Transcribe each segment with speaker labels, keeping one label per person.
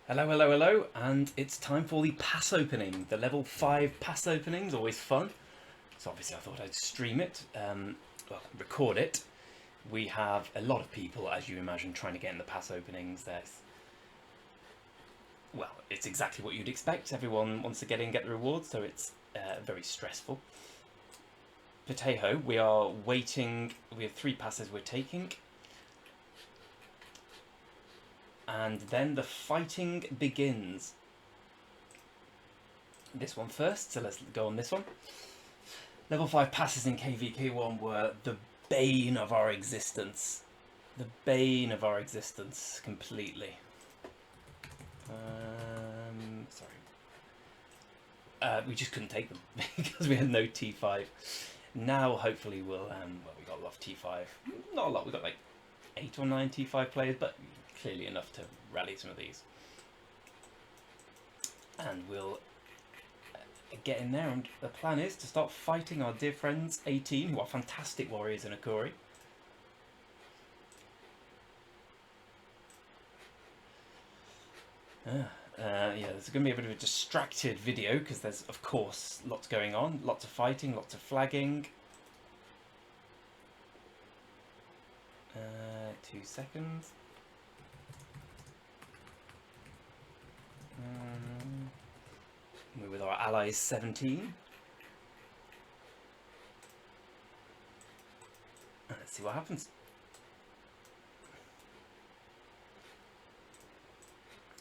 Speaker 1: Hello, hello, hello, and it's time for the pass opening. The level 5 pass opening's always fun. So obviously I thought I'd stream it, well, record it. We have a lot of people, as you imagine, trying to get in the pass openings. Well, it's exactly what you'd expect. Everyone wants to get in, get the rewards, so it's very stressful. Potato, we are waiting. We have 3 passes we're taking. And then the fighting begins. This one first, so let's go on this one. Level 5 passes in KVK1 were the bane of our existence. The bane of our existence, completely. Sorry. We just couldn't take them because we had no T5. Now, hopefully, we'll. Well, we got a lot of T5. Not a lot, we got like 8 or 9 T5 players, but clearly enough to rally some of these. And we'll get in there, and the plan is to start fighting our dear friends 18, who are fantastic warriors in Akori. Yeah, there's going to be a bit of a distracted video because there's, of course, lots going on, lots of fighting, lots of flagging. 2 seconds. We're with our allies 17. Let's see what happens.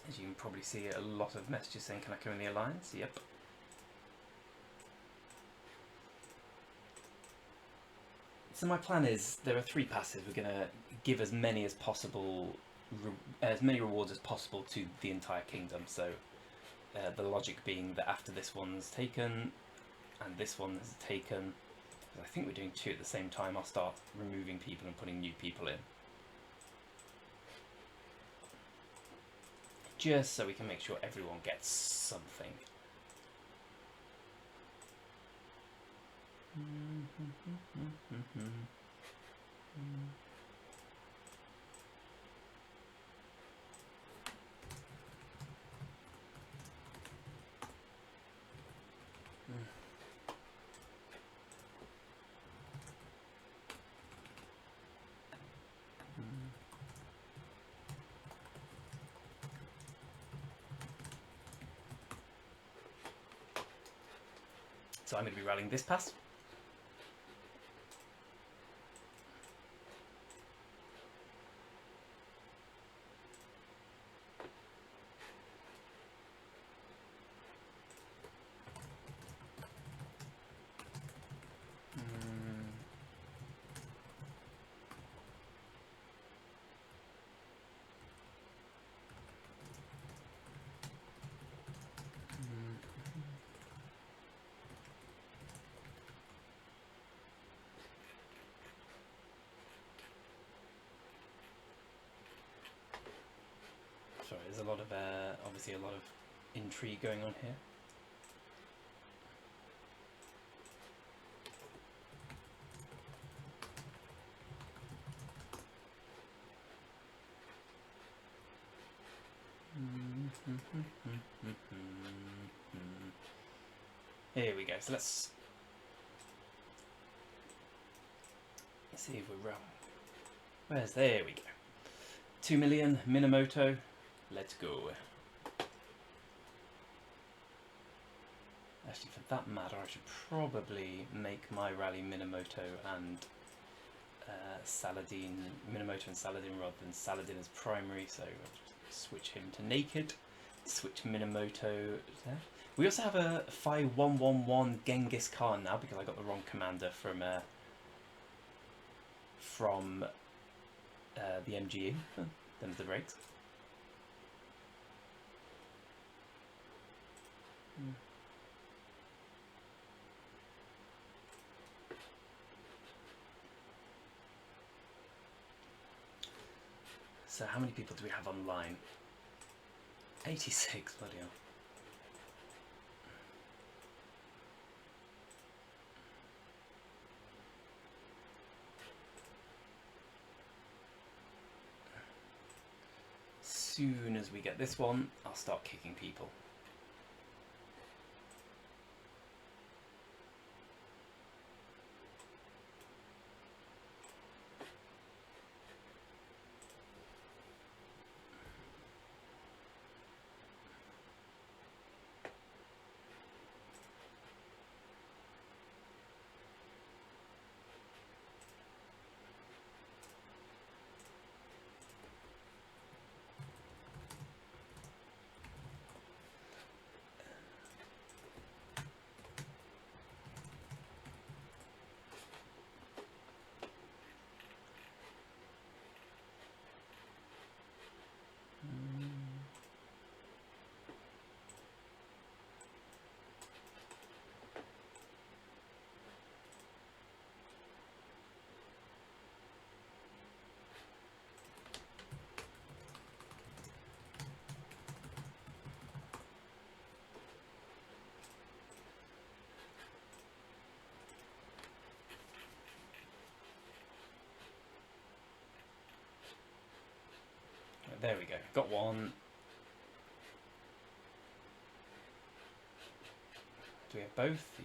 Speaker 1: As you can probably see, a lot of messages saying, can I come in the alliance? Yep. So my plan is, there are 3 passes. We're going to give as many as possible, as many rewards as possible to the entire kingdom. So the logic being that after this one's taken, and this one is taken, I think we're doing 2 at the same time, I'll start removing people and putting new people in. Just so we can make sure everyone gets something. So I'm going to be rallying this pass. Sorry, there's a lot of, obviously a lot of intrigue going on here. Here we go, so let's see if we're wrong. There we go. 2 million, Minamoto, let's go. Actually, for that matter, I should probably make my rally Minamoto and Saladin, Minamoto and Saladin rather than Saladin as primary, so I'll just switch him to naked, switch Minamoto there. We also have a 5111 Genghis Khan now because I got the wrong commander from the MGE, them's the breaks. So how many people do we have online? 86, bloody hell. Soon as we get this one, I'll start kicking people. There we go, got one. Do we have both?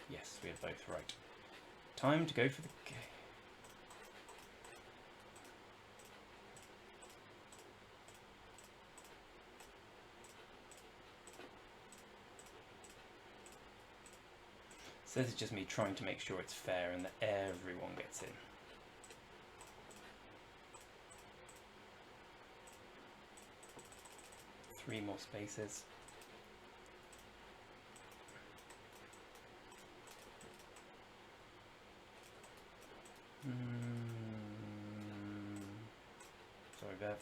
Speaker 1: Yes, we have both, right. Time to go for the... So this is just me trying to make sure it's fair and that everyone gets in. Three more spaces. Sorry, Bev.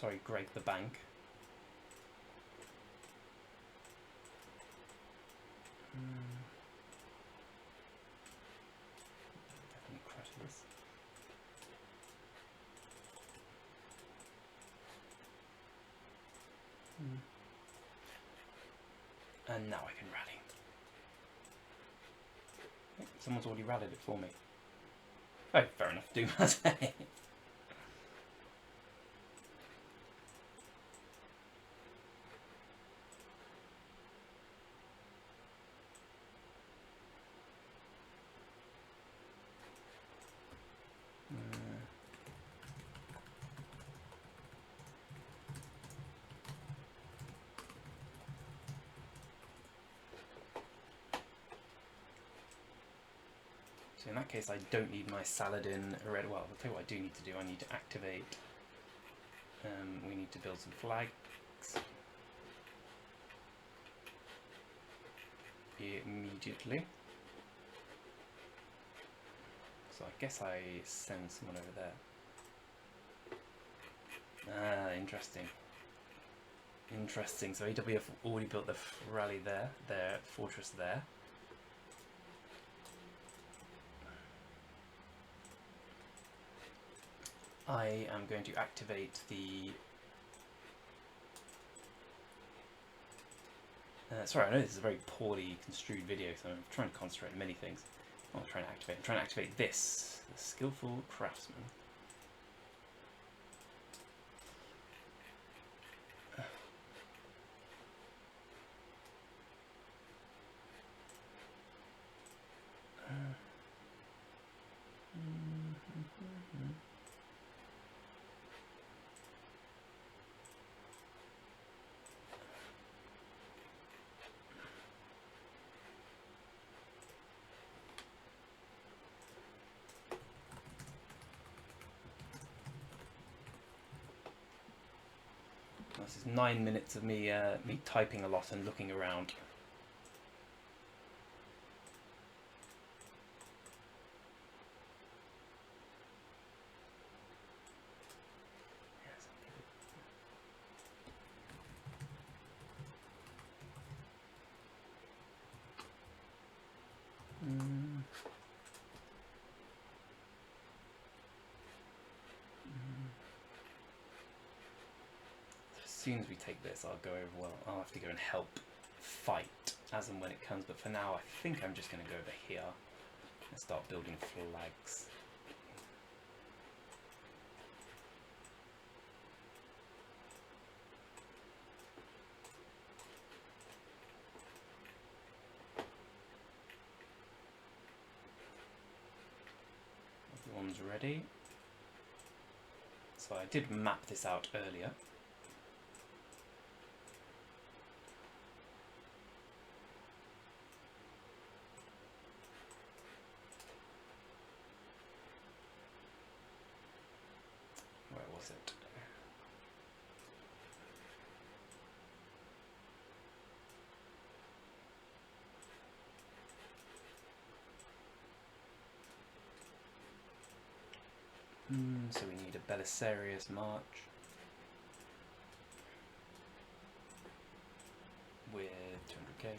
Speaker 1: Sorry, Greg the Bank. Definitely crush this. And now I can rally. Someone's already rallied it for me. Oh, fair enough, do my say. So in that case, I don't need my Saladin red. Well, I'll tell you what I do need to do. I need to activate. We need to build some flags immediately. So I guess I send someone over there. Ah, interesting. Interesting. So AW have already built the rally there, their fortress there. I am going to activate the... sorry, I know this is a very poorly construed video, so I'm trying to concentrate on many things. I'm trying to activate this, the Skillful Craftsman. This is 9 minutes of me me typing a lot and looking around. As soon as we take this, I'll go over. Well, I'll have to go and help fight as and when it comes, but for now I think I'm just going to go over here and start building flags. Everyone's ready. So I did map this out earlier. Where was it? So we need a Belisarius march with 200k.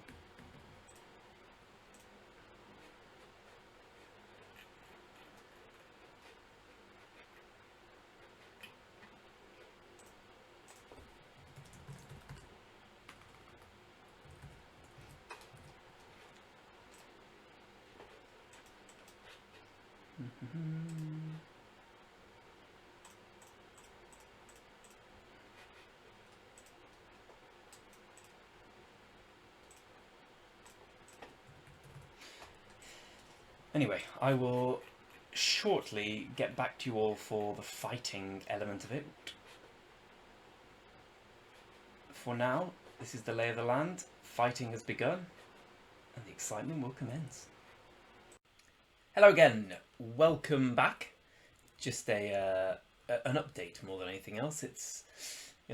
Speaker 1: Anyway, I will shortly get back to you all for the fighting element of it. For now, this is the lay of the land. Fighting has begun, and the excitement will commence. Hello again. Welcome back. Just an update more than anything else. It's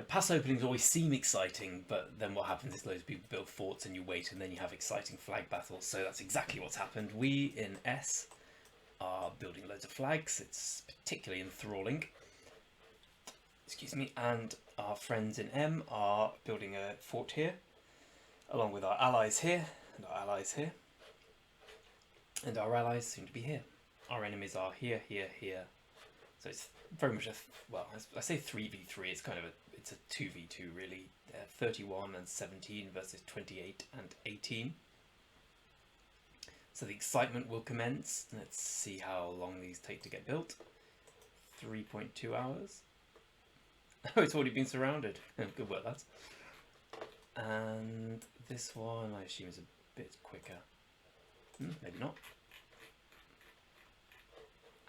Speaker 1: pass openings always seem exciting, but then what happens is loads of people build forts and you wait, and then you have exciting flag battles. So that's exactly what's happened. We in S are building loads of flags. It's particularly enthralling. Excuse me. And our friends in M are building a fort here, along with our allies here and our allies here. And our allies soon to be here. Our enemies are here, here, here. So it's very much well, I say 3v3, it's kind of it's a 2v2 really. 31 and 17 versus 28 and 18. So the excitement will commence. Let's see how long these take to get built. 3.2 hours. Oh, it's already been surrounded. Good work, lads. And this one, I assume, is a bit quicker. Maybe not.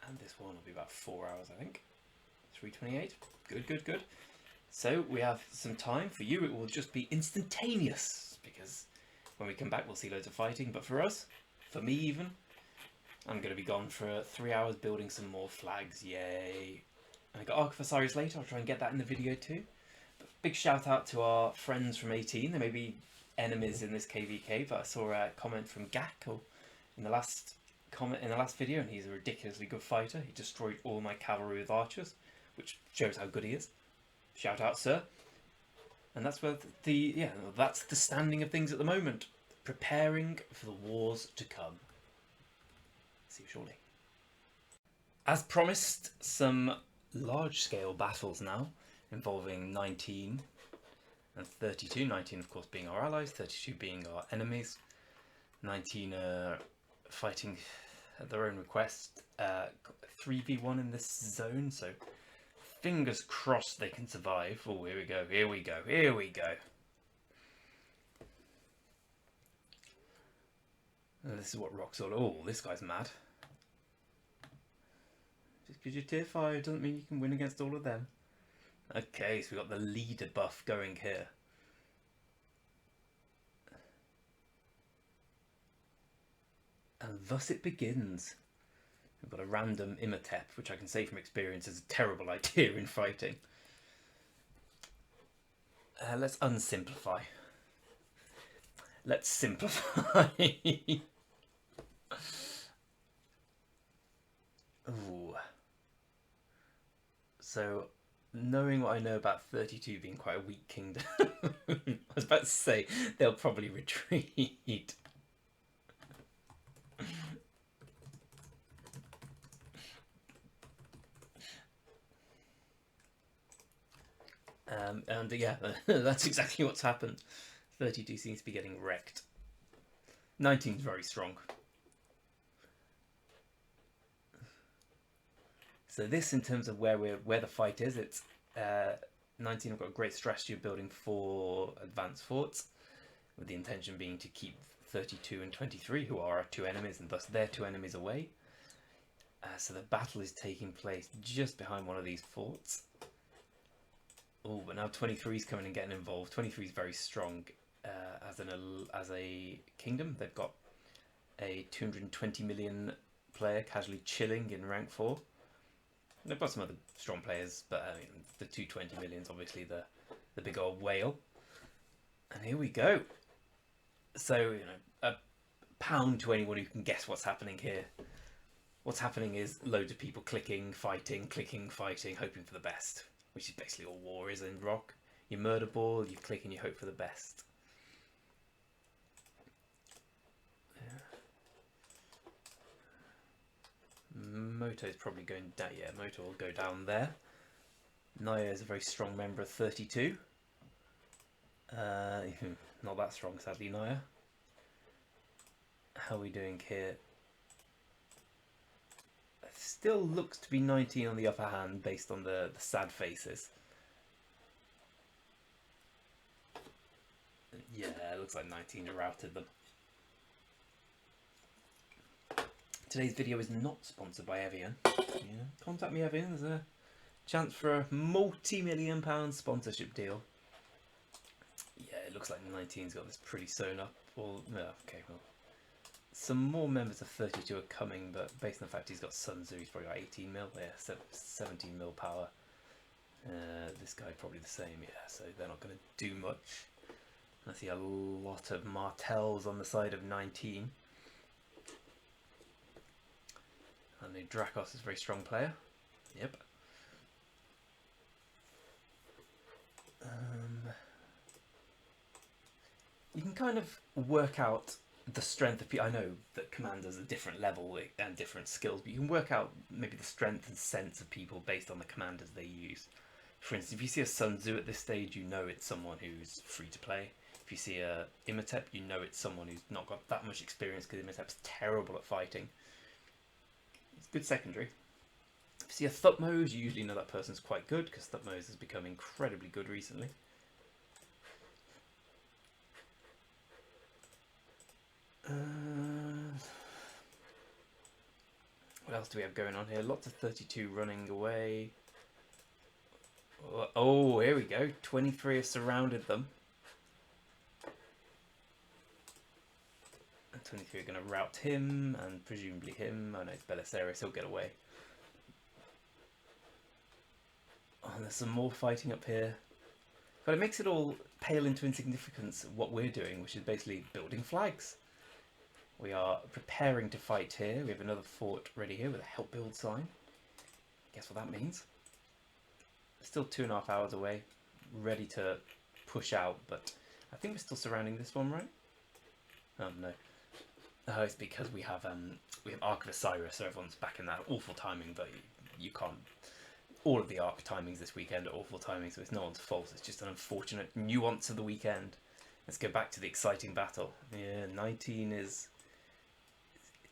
Speaker 1: And this one will be about 4 hours, I think. 3:28. Good, good, good. So we have some time. For you, it will just be instantaneous, because when we come back, we'll see loads of fighting. But for us, for me even, I'm going to be gone for 3 hours building some more flags. Yay. And I got ROK Vasarius later. I'll try and get that in the video too. But big shout out to our friends from 18. They may be enemies in this KVK, but I saw a comment from Gak in the last video, and he's a ridiculously good fighter. He destroyed all my cavalry with archers, which shows how good he is. Shout out, sir. And that's where that's the standing of things at the moment. Preparing for the wars to come. See you shortly. As promised, some large-scale battles now, involving 19 and 32. 19, of course, being our allies, 32 being our enemies. 19 fighting at their own request. 3v1 in this zone, so fingers crossed they can survive. Oh, here we go, here we go, here we go. And this is what ROK's all. Oh, this guy's mad. Just because you're tier 5 doesn't mean you can win against all of them. Okay, so we've got the leader buff going here. And thus it begins. We've got a random Imhotep, which I can say from experience is a terrible idea in fighting. Let's unsimplify. Let's simplify. Ooh. So, knowing what I know about 32 being quite a weak kingdom, I was about to say they'll probably retreat. And yeah, that's exactly what's happened. 32 seems to be getting wrecked. 19 is very strong. So this, in terms of where the fight is, it's 19 have got a great strategy of building 4 advanced forts, with the intention being to keep 32 and 23, who are our 2 enemies, and thus their 2 enemies away. So the battle is taking place just behind one of these forts. Oh, but now 23 is coming and getting involved. 23 is very strong as a kingdom. They've got a 220 million player casually chilling in rank 4. They've got some other strong players, but I mean, the 220 million is obviously the big old whale. And here we go. So, you know, a pound to anyone who can guess what's happening here. What's happening is loads of people clicking, fighting, hoping for the best. Which is basically all war is in ROK. You murder ball, you click and you hope for the best. Moto's probably going down. Yeah, Moto will go down there. Naya is a very strong member of 32. Not that strong, sadly, Naya. How are we doing here? Still looks to be 19 on the upper hand based on the sad faces. Yeah, it looks like 19 routed them. Today's video is not sponsored by Evian. Yeah, contact me, Evian. There's a chance for a multi-million-pound sponsorship deal. Yeah, it looks like 19's got this pretty sewn up. Well, no, okay, well. Some more members of 32 are coming, but based on the fact he's got Sun Tzu, he's probably got 18 mil there, 17 mil power. This guy probably the same, yeah, so they're not going to do much. I see a lot of Martells on the side of 19. I know Dracos is a very strong player. Yep. You can kind of work out the strength of people. I know that commanders are different level and different skills, but you can work out maybe the strength and sense of people based on the commanders they use. For instance, if you see a Sun Tzu at this stage, you know it's someone who's free to play. If you see a Imhotep, you know it's someone who's not got that much experience because Imhotep's terrible at fighting. It's good secondary. If you see a Thutmose, you usually know that person's quite good because Thutmose has become incredibly good recently. What else do we have going on here? Lots of 32 running away. Oh, here we go. 23 have surrounded them. And 23 are going to rout him, and presumably him. Oh no, it's Belisarius, he'll get away. Oh, and there's some more fighting up here. But it makes it all pale into insignificance what we're doing, which is basically building flags. We are preparing to fight here. We have another fort ready here with a help build sign. Guess what that means? Still 2.5 hours away, ready to push out, but I think we're still surrounding this one, right? Oh no. Oh, it's because we have Ark of Osiris, so everyone's back in that awful timing, but you can't. All of the Ark timings this weekend are awful timing, so it's no one's fault. It's just an unfortunate nuance of the weekend. Let's go back to the exciting battle. Yeah, 19 is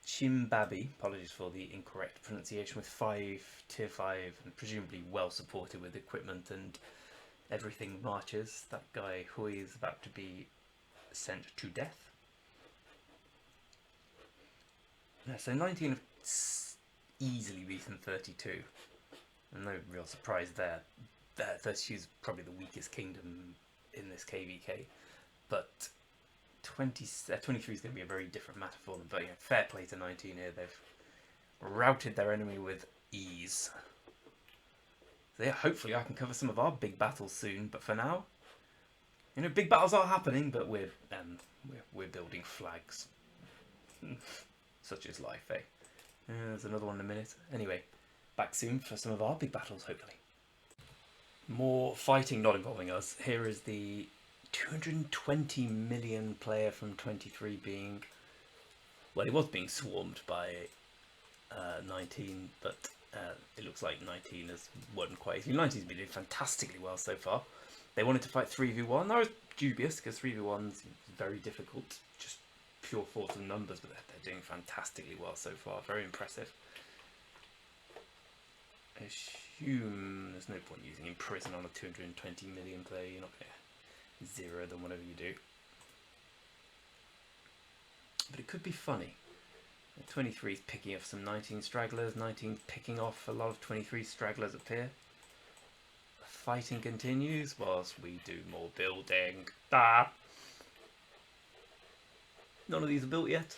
Speaker 1: Chimbabi, apologies for the incorrect pronunciation, with 5, tier 5, and presumably well supported with equipment and everything marches. That guy Hui is about to be sent to death. Yeah, so 19 have easily beaten 32. And no real surprise there. 32 is probably the weakest kingdom in this KVK. But 23 is going to be a very different matter for them, but yeah, fair play to 19 here. They've routed their enemy with ease. So yeah, hopefully I can cover some of our big battles soon, but for now, you know, big battles are happening, but we're building flags. Such is life, eh? There's another one in a minute. Anyway, back soon for some of our big battles, hopefully. More fighting not involving us. Here is the 220 million player from 23 being, well, he was being swarmed by 19, but it looks like 19 has won quite easily. 19's been doing fantastically well so far. They wanted to fight 3v1. I was dubious because 3v1's very difficult. Just pure force of numbers, but they're doing fantastically well so far. Very impressive. I assume there's no point using Imprison on a 220 million player. You're not going to zero them whatever you do. But it could be funny. 23 is picking off some 19 stragglers, 19 picking off a lot of 23 stragglers up here. Fighting continues whilst we do more building. Ah! None of these are built yet.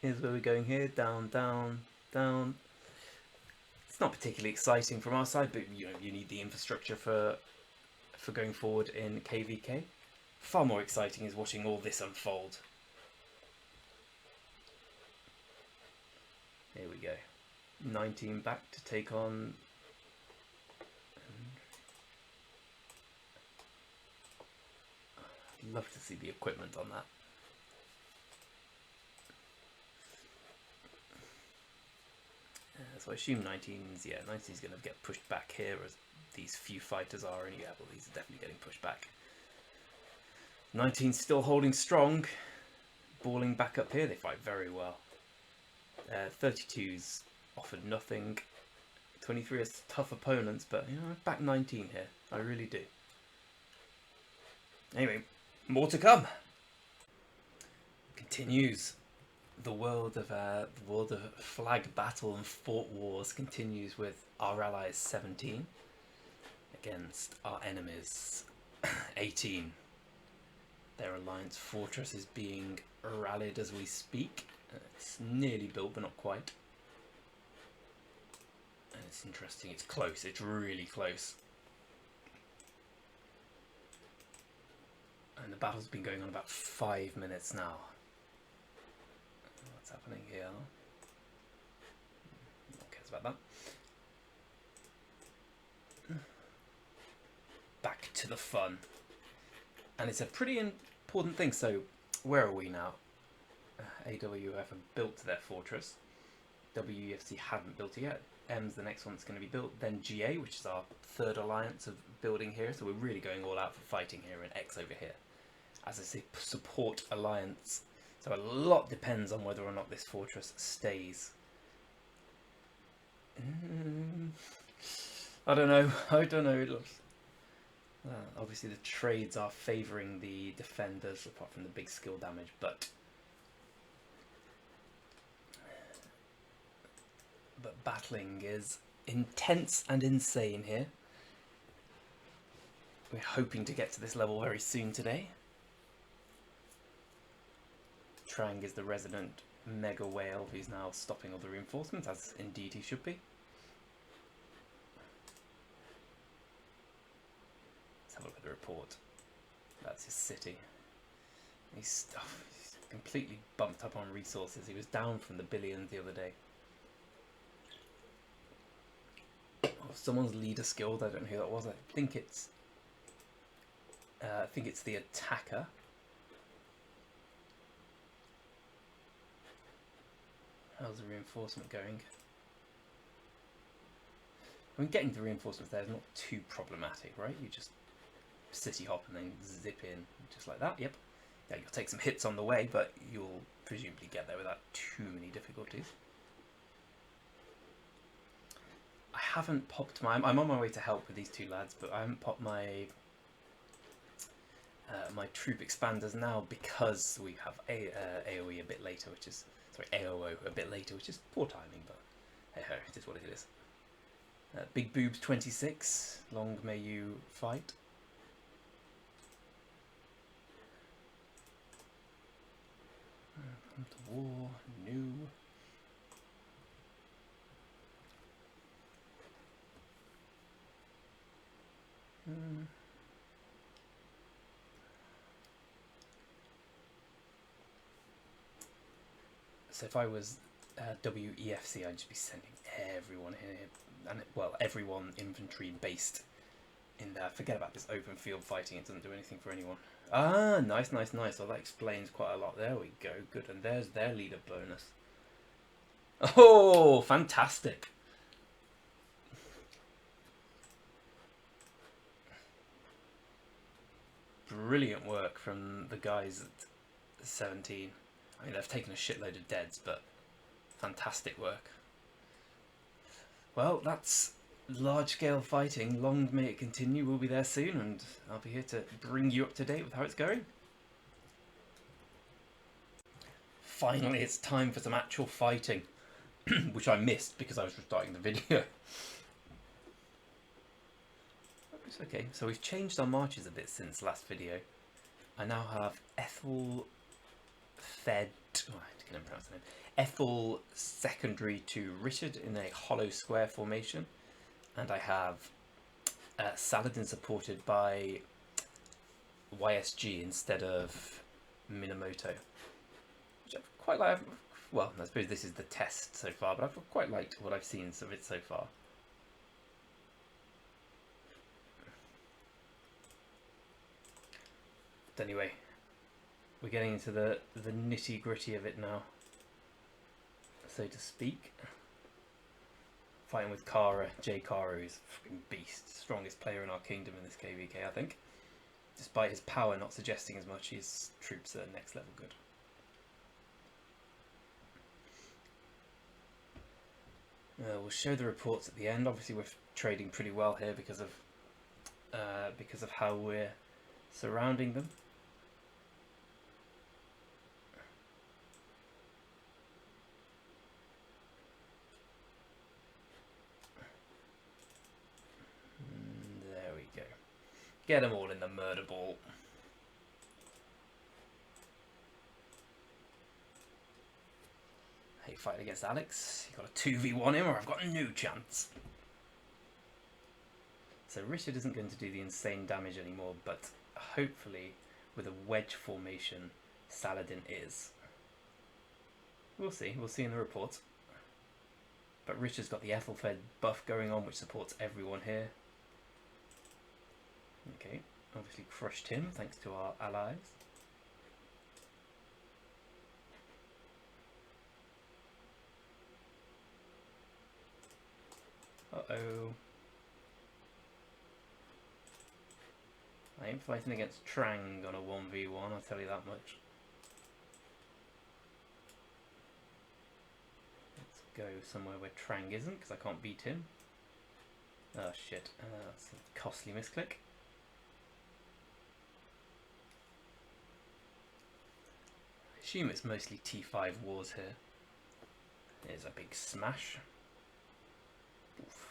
Speaker 1: Here's where we're going here. Down, down, down. It's not particularly exciting from our side, but you know, you need the infrastructure for going forward in KVK. Far more exciting is watching all this unfold. Here we go. 19 back to take on. I'd love to see the equipment on that. So I assume 19's, yeah, 19's going to get pushed back here as these few fighters are, and yeah, well, these are definitely getting pushed back. 19's still holding strong, balling back up here. They fight very well. 32's offered nothing. 23 has tough opponents, but you know, I back 19 here. I really do. Anyway, more to come. Continues. The world of flag battle and fort wars continues with our allies 17 against our enemies 18. Their alliance fortress is being rallied as we speak. It's nearly built, but not quite. And it's interesting. It's close. It's really close. And the battle's been going on about 5 minutes now. What's happening here? No one cares about that. Back to the fun. And it's a pretty important thing. So, where are we now? AWF have built their fortress. WEFC haven't built it yet. M's the next one that's going to be built. Then GA, which is our third alliance of building here. So we're really going all out for fighting here, and X over here. As I say, support alliance. So a lot depends on whether or not this fortress stays. I don't know. I don't know. It looks. Obviously, the trades are favouring the defenders, apart from the big skill damage, but battling is intense and insane here. We're hoping to get to this level very soon today. Trang is the resident mega whale who's now stopping all the reinforcements, as indeed he should be. Let's have a look at the report. That's his city. He's completely bumped up on resources. He was down from the billions the other day. Oh, someone's leader skilled. I don't know who that was. I think it's the attacker. How's the reinforcement going? I mean, getting the reinforcements there is not too problematic, right? You just city hop and then zip in, just like that. Yep. Yeah, you'll take some hits on the way, but you'll presumably get there without too many difficulties. I haven't popped my... I'm on my way to help with these two lads, but I haven't popped my my troop expanders now because we have AOE a bit later, which is... Sorry, AOO a bit later, which is poor timing, but hey ho, it is what it is. Big Boobs 26, long may you fight. Come to war, new. So if I was WEFC, I'd just be sending everyone here, and well, everyone infantry based in there. Forget about this open field fighting; it doesn't do anything for anyone. Ah, nice, nice, nice. Well, that explains quite a lot. There we go. Good, and there's their leader bonus. Oh, fantastic! Brilliant work from the guys at 17. I mean, they've taken a shitload of deads, but fantastic work. Well, that's large-scale fighting. Long may it continue. We'll be there soon, and I'll be here to bring you up to date with how it's going. Finally, it's time for some actual fighting, which I missed because I was restarting the video. It's okay, so we've changed our marches a bit since last video. I now have Ethel fed... Oh, I can't pronounce the name. Ethel secondary to Richard in a hollow square formation. And I have Saladin supported by YSG instead of Minamoto. Which I've quite like. Well, I suppose this is the test so far, but I've quite liked what I've seen of it so far. But anyway, we're getting into the nitty gritty of it now, so to speak. Fighting with Kara, Jay Kara, who's a fucking beast, strongest player in our kingdom in this KVK, I think. Despite his power not suggesting as much, his troops are next level good. We'll show the reports at the end. Obviously, we're trading pretty well here because of how we're surrounding them. There we go. Get them all in the murder ball. Hey, fight against Alex. You got a 2v1 him, or I've got no chance. So Richard isn't going to do the insane damage anymore, but hopefully with a wedge formation, Saladin is. We'll see. We'll see in the reports. But Richard's got the Ethelfed buff going on, which supports everyone here. Okay, obviously crushed him thanks to our allies. Uh-oh. I ain't fighting against Trang on a 1v1, I'll tell you that much. Let's go somewhere where Trang isn't, because I can't beat him. Oh shit, that's a costly misclick. I assume it's mostly T5 wars here. There's a big smash. Oof.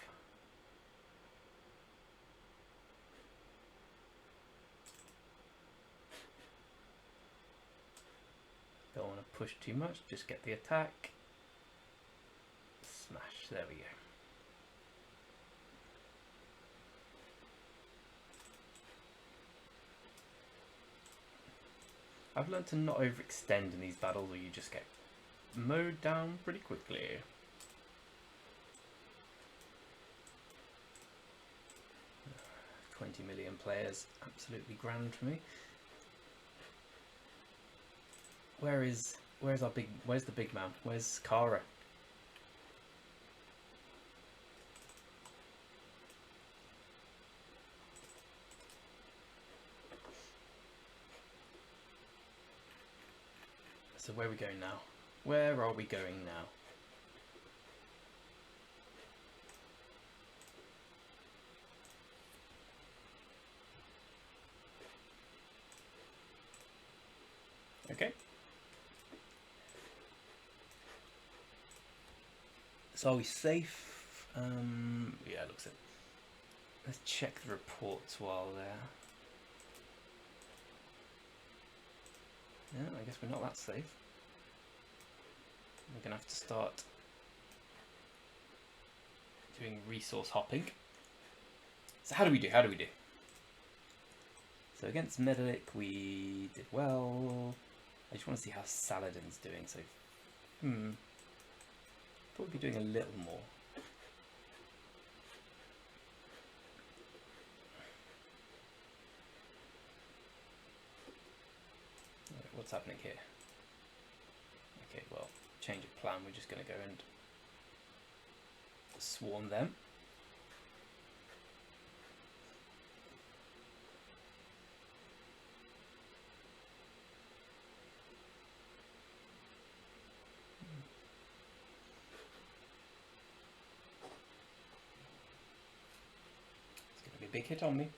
Speaker 1: Don't want to push too much, just get the attack. Smash, there we go. I've learned to not overextend in these battles, or you just get mowed down pretty quickly. Uh, 20 million players, absolutely grand for me. Where's the big man? Where's Kara? So where are we going now? Where are we going now? Okay. So are we safe? Yeah, looks it. Let's check the reports while there. Yeah, I guess we're not that safe. We're gonna have to start doing resource hopping. So how do we do? How do we do? So against Medelik we did well. I just want to see how Saladin's doing. So, thought we'd be doing a little more. What's happening here? Okay, well, change of plan. We're just going to go and swarm them. big hit on me.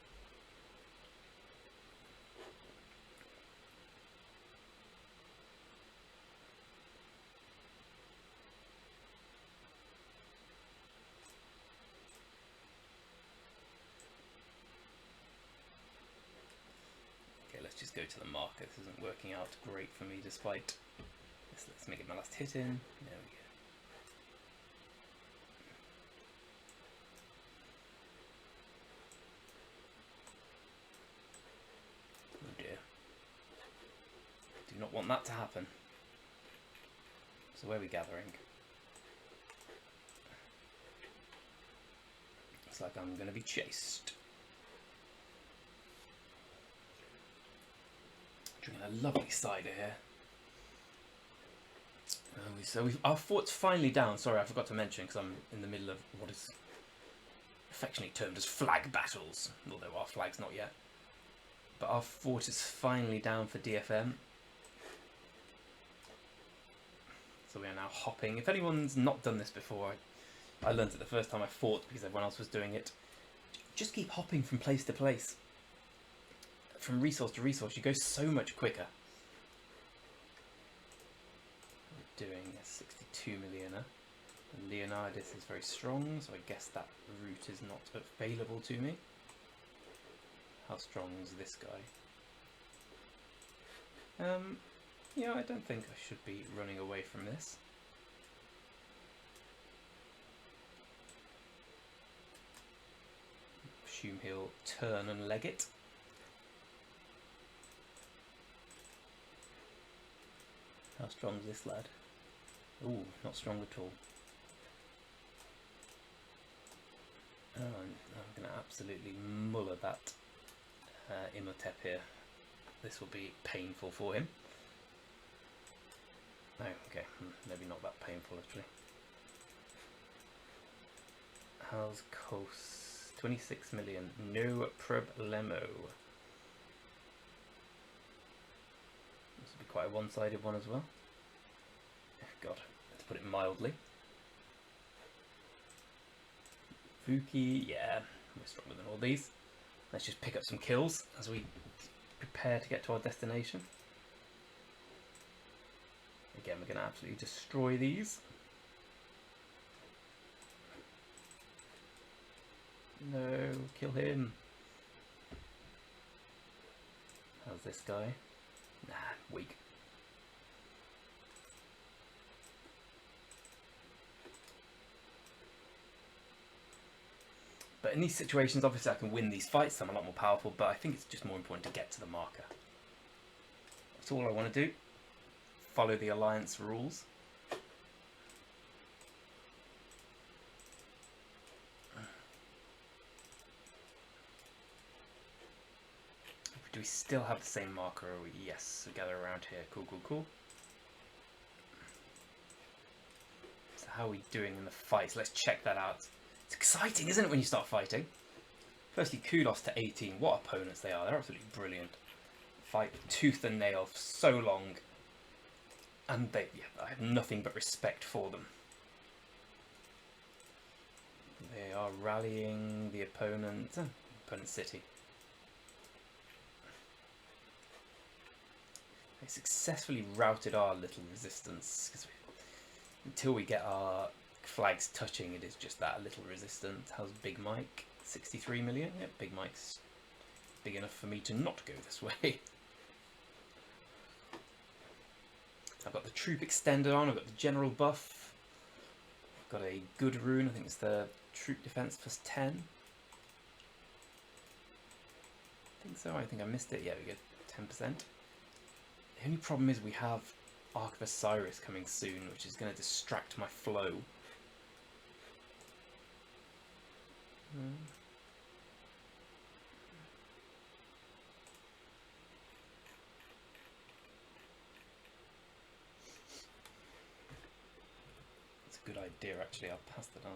Speaker 1: Okay, let's just go to the marker. This isn't working out great for me despite this. Let's make it my last hit in. There we go. Do not want that to happen. So where are we gathering? Looks like I'm going to be chased. Drinking a lovely cider here. So our fort's finally down. Sorry, I forgot to mention because I'm in the middle of what is affectionately termed as flag battles, although our flag's not yet. But our fort is finally down for DFM. So we are now hopping. If anyone's not done this before, I learned it the first time I fought because everyone else was doing it. Just keep hopping from place to place. From resource to resource, you go so much quicker. We're doing a 62 millionaire. Leonidas is very strong, so I guess that route is not available to me. How strong is this guy? Yeah, I don't think I should be running away from this. Assume he'll turn and leg it. How strong is this lad? Ooh, not strong at all. Oh, I'm going to absolutely muller that Imhotep here. This will be painful for him. Oh, okay, maybe not that painful actually. How's Kos? 26 million, no problemo. This will be quite a one-sided one as well. God, let's put it mildly. Fuki, yeah, we're stronger than all these. Let's just pick up some kills as we prepare to get to our destination. Again, we're going to absolutely destroy these. No, kill him. How's this guy? Nah, weak. But in these situations, obviously I can win these fights, I'm a lot more powerful, but I think it's just more important to get to the marker. That's all I want to do. Follow the alliance rules. Do we still have the same marker? Yes, we gather around here. Cool, cool, cool. So how are we doing in the fights? Let's check that out. It's exciting, isn't it, when you start fighting? Firstly, kudos to 18. What opponents they are. They're absolutely brilliant. Fight tooth and nail for so long. And I have nothing but respect for them. They are rallying the opponent's city. They successfully routed our little resistance. Until we get our flags touching, it is just that little resistance. How's Big Mike? 63 million? Yeah, Big Mike's big enough for me to not go this way. I've got the troop extended on, I've got the general buff. I've got a good rune, I think it's the troop defense plus 10. I think so, I think I missed it. Yeah, we get 10%. The only problem is we have Ark of Osiris coming soon, which is going to distract my flow. It's a good idea, actually. I'll pass that on.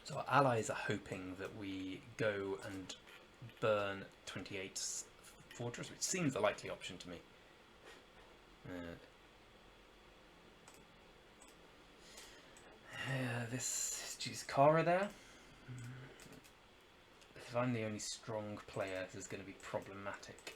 Speaker 1: So So our allies are hoping that we go and burn 28's fortress, which seems the likely option to me. This is Kara there. If I'm the only strong player, this is going to be problematic.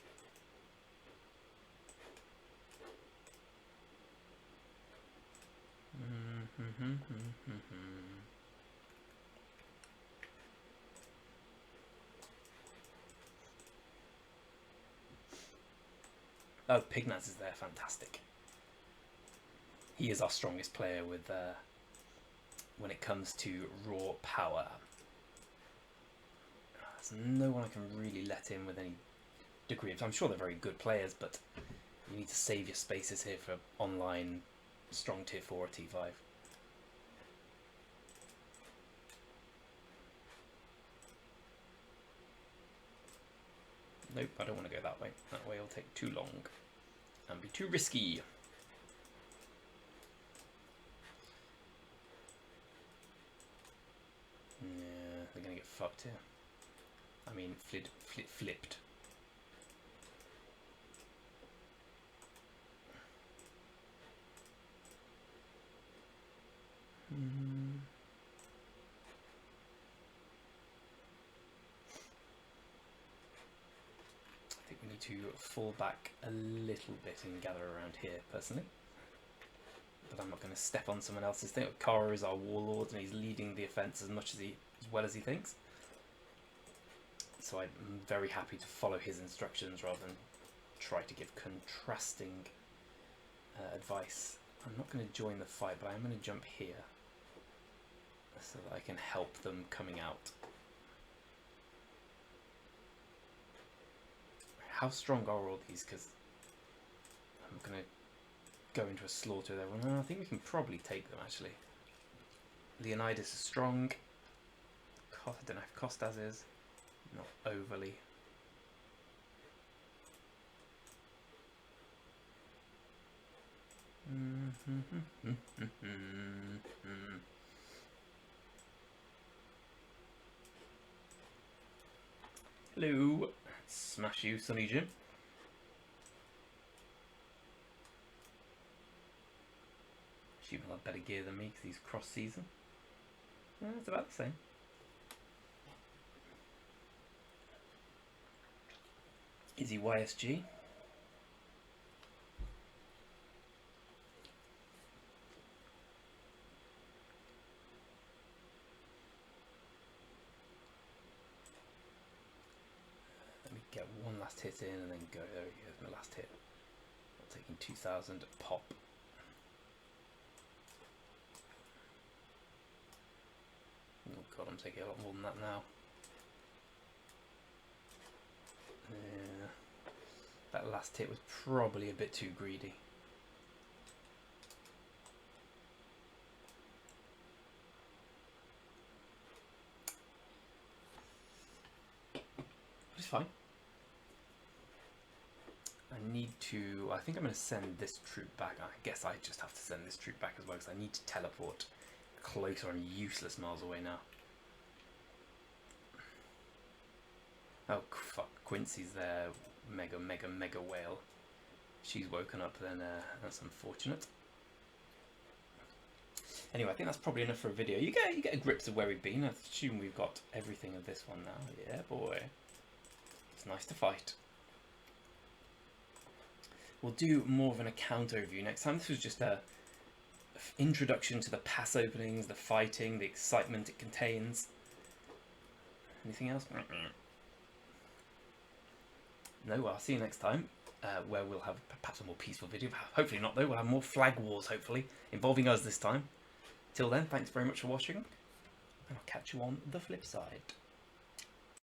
Speaker 1: Oh, Pignaz is there, fantastic. He is our strongest player with when it comes to raw power. There's no one I can really let in with any degree of... I'm sure they're very good players, but you need to save your spaces here for online strong tier 4 or T5. Nope, I don't want to go that way. That way will take too long and be too risky. Yeah, they're going to get fucked here. I mean, flipped. I think we need to fall back a little bit and gather around here, personally. But I'm not going to step on someone else's thing. Kara is our warlord, and he's leading the offence as well as he thinks. So I'm very happy to follow his instructions rather than try to give contrasting advice. I'm not going to join the fight, but I'm going to jump here so that I can help them coming out. How strong are all these? Because I'm going to go into a slaughter there. Well, no, I think we can probably take them, actually. Leonidas is strong. I don't know if Kostas is. Not overly. Hello. Smash you, Sonny Jim. She will have better gear than me because he's cross-season. It's about the same. Is he YSG? Let me get one last hit in and then go. There we go, my last hit. I'm taking 2,000 pop. Oh god, I'm taking a lot more than that now. Yeah, that last hit was probably a bit too greedy. It's fine. I think I'm going to send this troop back. I guess I just have to send this troop back as well because I need to teleport closer. I'm useless miles away now. Oh fuck, Quincy's there, mega whale. She's woken up then, that's unfortunate. Anyway, I think that's probably enough for a video. You get a grip of where we've been. I assume we've got everything of this one now. Yeah, boy. It's nice to fight. We'll do more of an account overview next time. This was just a introduction to the pass openings, the fighting, the excitement it contains. Anything else? No, I'll see you next time, where we'll have perhaps a more peaceful video. Hopefully not, though. We'll have more flag wars, hopefully, involving us this time. Till then, thanks very much for watching, and I'll catch you on the flip side.